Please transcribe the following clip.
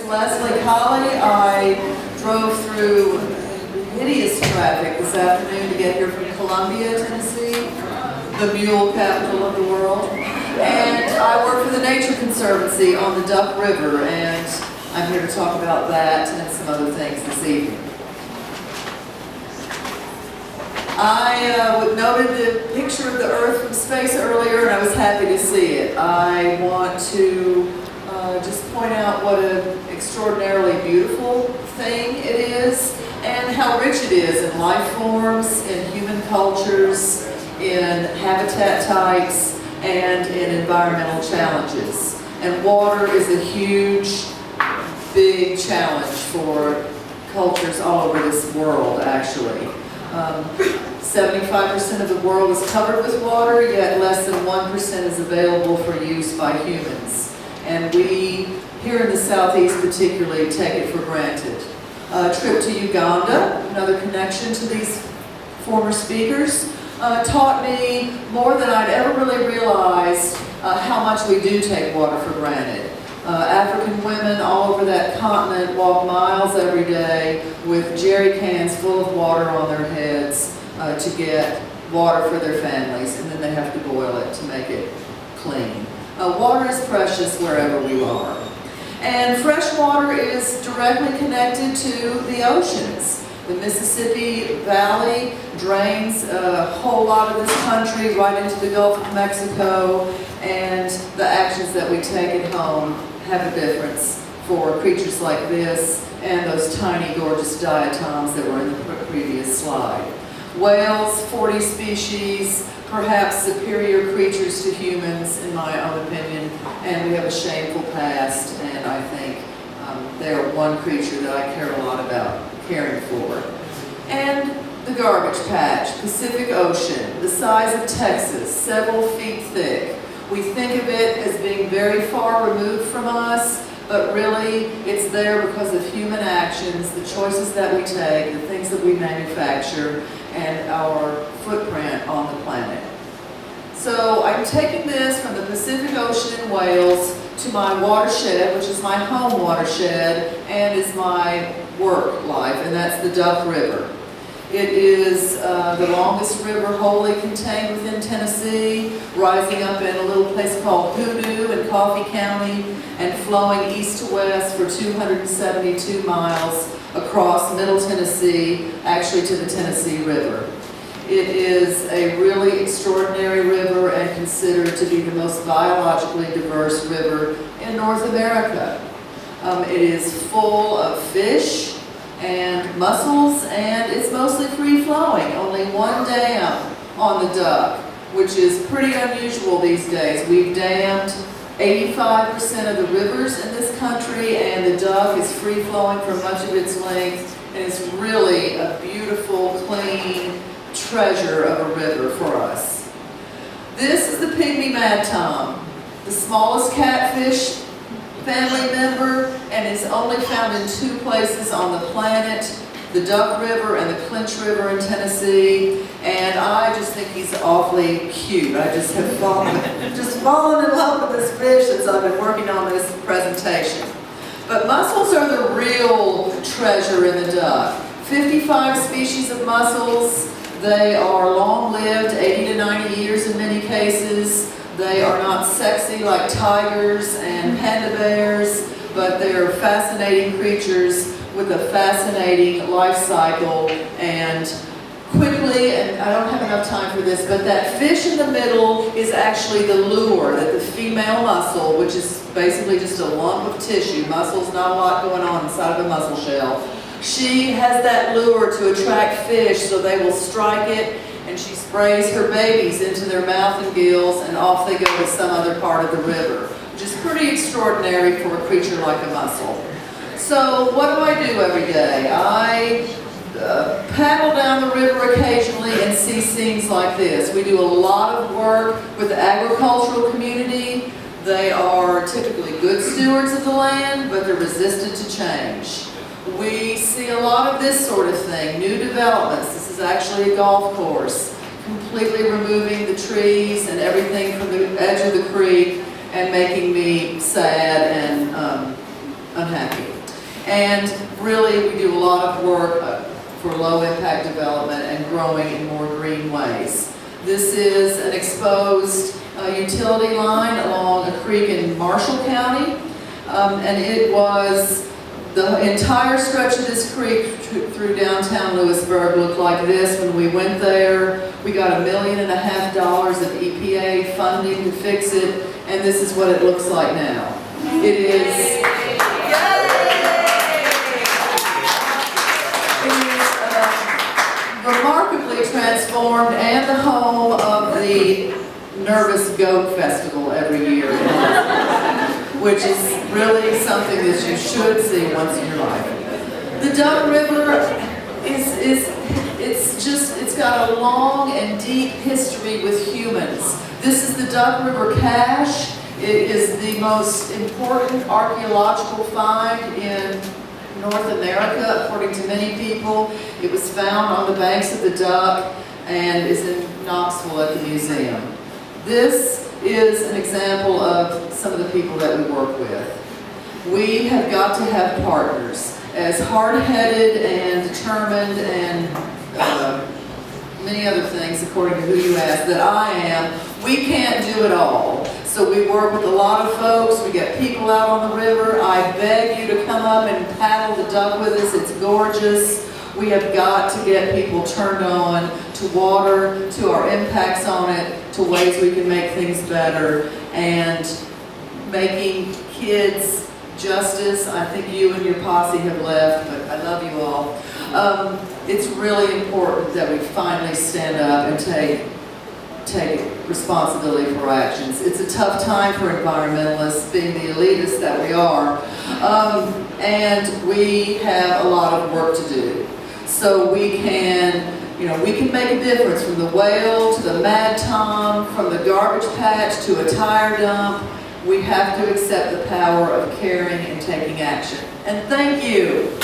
Leslie Colley. I drove through hideous traffic this afternoon to get here from Columbia, Tennessee, the mule capital of the world. And I work for the Nature Conservancy on the Duck River, and I'm here to talk about that and some other things this evening. I noted the picture of the Earth from space earlier, and I was happy to see it. I want to just point out what an extraordinarily beautiful thing it is, and how rich it is in life forms, in human cultures, in habitat types, and in environmental challenges. And water is a huge, big challenge for cultures all over this world, actually. 75% of the world is covered with water, yet less than 1% is available for use by humans. And we, here in the Southeast particularly, take it for granted. A trip to Uganda, another connection to these former speakers, taught me more than I'd ever really realized how much we do take water for granted. African women all over that continent walk miles every day with jerry cans full of water on their heads to get water for their families, and then they have to boil it to make it clean. Water is precious wherever we are. And fresh water is directly connected to the oceans. The Mississippi Valley drains a whole lot of this country right into the Gulf of Mexico, and the actions that we take at home have a difference for creatures like this and those tiny, gorgeous diatoms that were in the previous slide. Whales, 40 species, perhaps superior creatures to humans, in my own opinion, and we have a shameful past, and I think they are one creature that I care a lot about caring for. And the garbage patch, Pacific Ocean, the size of Texas, several feet thick. We think of it as being very far removed from us, but really it's there because of human actions, the choices that we take, the things that we manufacture, and our footprint on the planet. So I'm taking this from the Pacific Ocean in Wales to my watershed, which is my home watershed and is my work life, and that's the Duck River. It is the longest river wholly contained within Tennessee, rising up in a little place called Hoodoo in Coffee County and flowing east to west for 272 miles across Middle Tennessee, actually to the Tennessee River. It is a really extraordinary river and considered to be the most biologically diverse river in North America. It is full of fish and mussels, and it's mostly free-flowing. Only one dam on the Duck, which is pretty unusual these days. We've dammed 85% of the rivers in this country, and the Duck is free-flowing for much of its length, and it's really a beautiful, clean treasure of a river for us. This is the pygmy mad tom, the smallest catfish family member, and is only found in two places on the planet, the Duck River and the Clinch River in Tennessee, and I just think he's awfully cute. I just have fallen in love with this fish as I've been working on this presentation. But mussels are the real treasure in the Duck. 55 species of mussels. They are long-lived, 80 to 90 years in many cases. They are not sexy like tigers and panda bears, but they're fascinating creatures with a fascinating life cycle. And quickly, and I don't have enough time for this, but that fish in the middle is actually the lure that the female mussel, which is basically just a lump of tissue, mussel's not a lot going on inside of a mussel shell, she has that lure to attract fish so they will strike it, and she sprays her babies into their mouth and gills, and off they go to some other part of the river, which is pretty extraordinary for a creature like a mussel. So what do I do every day? I paddle down the river occasionally and see scenes like this. We do a lot of work with the agricultural community. They are typically good stewards of the land, but they're resistant to change. We see a lot of this sort of thing, new developments. This is actually a golf course, completely removing the trees and everything from the edge of the creek and making me sad and unhappy. And really, we do a lot of work for low-impact development and growing in more green ways. This is an exposed utility line along a creek in Marshall County, and it was the entire stretch of this creek through downtown Lewisburg looked like this when we went there. We got $1.5 million of EPA funding to fix it, and this is what it looks like now. It is remarkably transformed and the home of the Nervous Goat Festival every year, which is really something that you should see once in your life. The Duck River it's got a long and deep history with humans. This is the Duck River Cache. It is the most important archaeological find in North America, according to many people. It was found on the banks of the Duck and is in Knoxville at the museum. This is an example of some of the people that we work with. We have got to have partners. As hard-headed and determined and many other things, according to who you ask, that I am, we can't do it all. So we work with a lot of folks. We get people out on the river. I beg you to come up and paddle the Duck with us. It's gorgeous. We have got to get people turned on to water, to our impacts on it, to ways we can make things better, and making kids justice. I think you and your posse have left, but I love you all. It's really important that we finally stand up and take responsibility for our actions. It's a tough time for environmentalists, being the elitists that we are, and we have a lot of work to do. So we can make a difference from the whale to the Mad Tom, from the garbage patch to a tire dump. We have to accept the power of caring and taking action. And thank you.